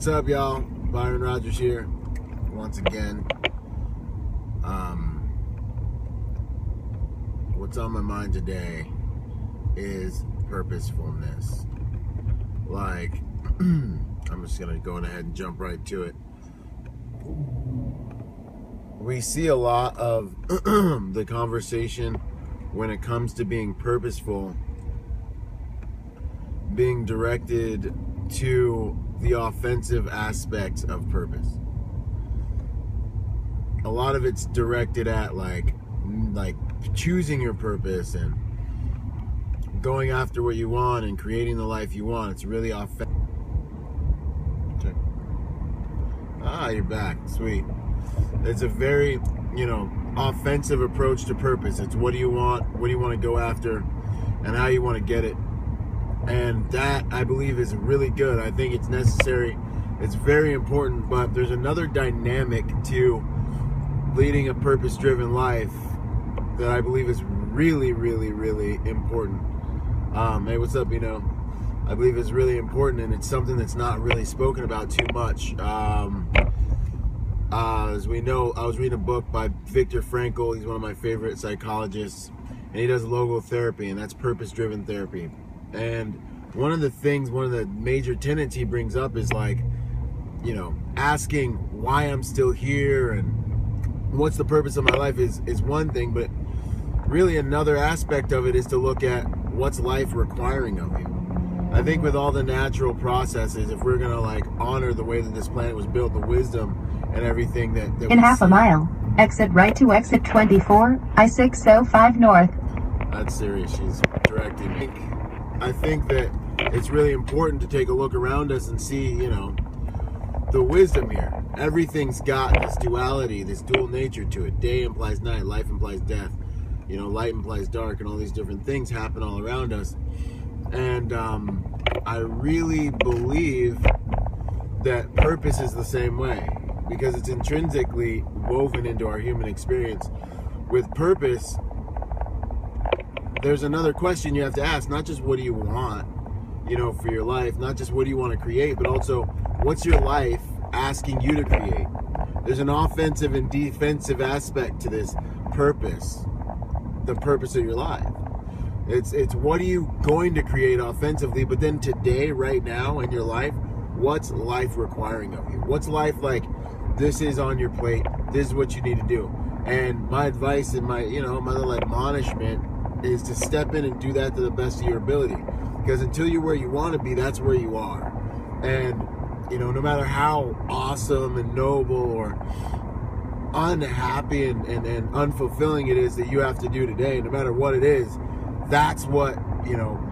What's up, y'all? Byron Rogers here once again. What's on my mind today is purposefulness. Like, I'm just gonna go ahead and jump right to it. We see a lot of the conversation when it comes to being purposeful being directed to the offensive aspects of purpose. A lot of it's directed at like choosing your purpose and going after what you want and creating the life you want. It's really offensive. Okay. Ah, you're back. Sweet. It's a very, offensive approach to purpose. It's what do you want to go after, and how you want to get it. And that, I believe, is really good. I think it's necessary. It's very important. But there's another dynamic to leading a purpose-driven life that I believe is really, really, really important. Hey, what's up, I believe it's really important, and it's something that's not really spoken about too much. As we know, I was reading a book by Viktor Frankl. He's one of my favorite psychologists, and he does logotherapy, and that's purpose-driven therapy. And one of the major tenets he brings up is asking why I'm still here and what's the purpose of my life is one thing, but really another aspect of it is to look at what's life requiring of you. I think with all the natural processes, if we're gonna honor the way that this planet was built, the wisdom and everything that in half a mile, exit right to exit 24, I-605 north. That's serious. She's directing me. I think that it's really important to take a look around us and see, the wisdom here. Everything's got this duality, this dual nature to it. Day implies night, life implies death. Light implies dark, and all these different things happen all around us. And I really believe that purpose is the same way, because it's intrinsically woven into our human experience. With purpose, there's another question you have to ask, not just what do you want, for your life, not just what do you want to create, but also what's your life asking you to create. There's an offensive and defensive aspect to this purpose, the purpose of your life. It's what are you going to create offensively, but then today, right now in your life, what's life requiring of you? What's life like? This is on your plate. This is what you need to do. And my advice and my little admonishment is to step in and do that to the best of your ability. Because until you're where you want to be, that's where you are. And, no matter how awesome and noble or unhappy and unfulfilling it is that you have to do today, no matter what it is, that's what,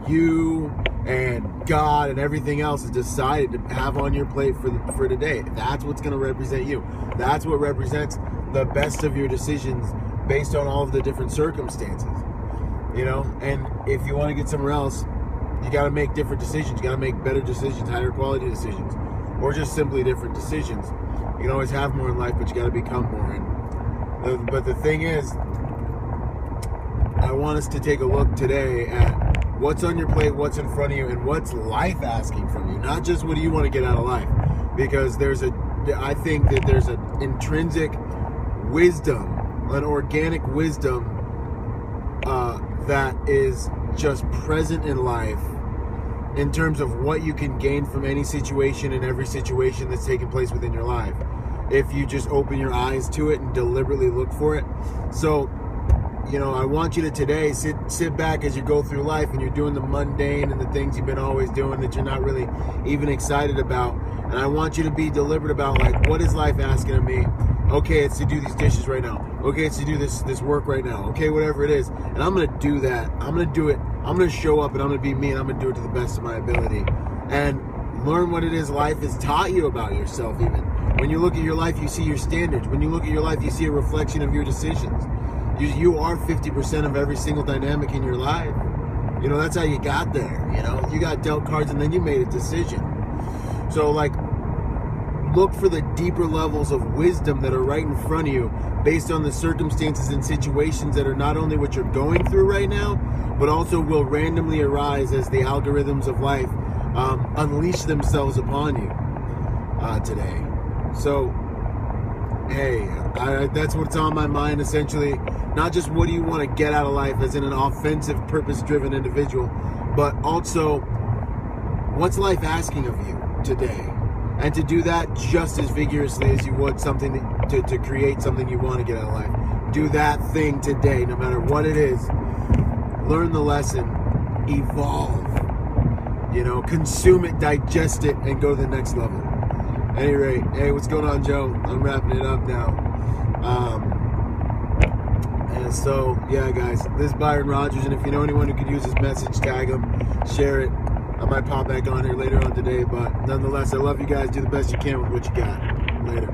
you and God and everything else has decided to have on your plate for today. That's what's going to represent you. That's what represents the best of your decisions based on all of the different circumstances. And if you want to get somewhere else, you got to make different decisions. You got to make better decisions, higher quality decisions, or just simply different decisions. You can always have more in life, but you got to become more. But the thing is, I want us to take a look today at what's on your plate, what's in front of you, and what's life asking from you. Not just what do you want to get out of life, because I think that there's an intrinsic wisdom, an organic wisdom that is just present in life in terms of what you can gain from any situation and every situation that's taking place within your life, if you just open your eyes to it and deliberately look for it. So, I want you to today sit back as you go through life and you're doing the mundane and the things you've been always doing that you're not really even excited about. And I want you to be deliberate about what is life asking of me? Okay, it's to do these dishes right now. Okay, it's to do this work right now. Okay, whatever it is. And I'm going to do that. I'm going to do it. I'm going to show up and I'm going to be me and I'm going to do it to the best of my ability. And learn what it is life has taught you about yourself even. When you look at your life, you see your standards. When you look at your life, you see a reflection of your decisions. You are 50% of every single dynamic in your life. That's how you got there. You got dealt cards and then you made a decision. So look for the deeper levels of wisdom that are right in front of you based on the circumstances and situations that are not only what you're going through right now, but also will randomly arise as the algorithms of life unleash themselves upon you. today. So, hey, that's what's on my mind essentially. Not just what do you want to get out of life as in an offensive, purpose-driven individual, but also what's life asking of you today? And to do that just as vigorously as you would something to create something you want to get out of life. Do that thing today, no matter what it is. Learn the lesson. Evolve. You know, consume it, digest it, and go to the next level. At any rate, hey, what's going on, Joe? I'm wrapping it up now. And so, yeah, guys, this is Byron Rogers, and if you know anyone who could use this message, tag them, share it. I might pop back on here later on today, but nonetheless, I love you guys. Do the best you can with what you got. Later.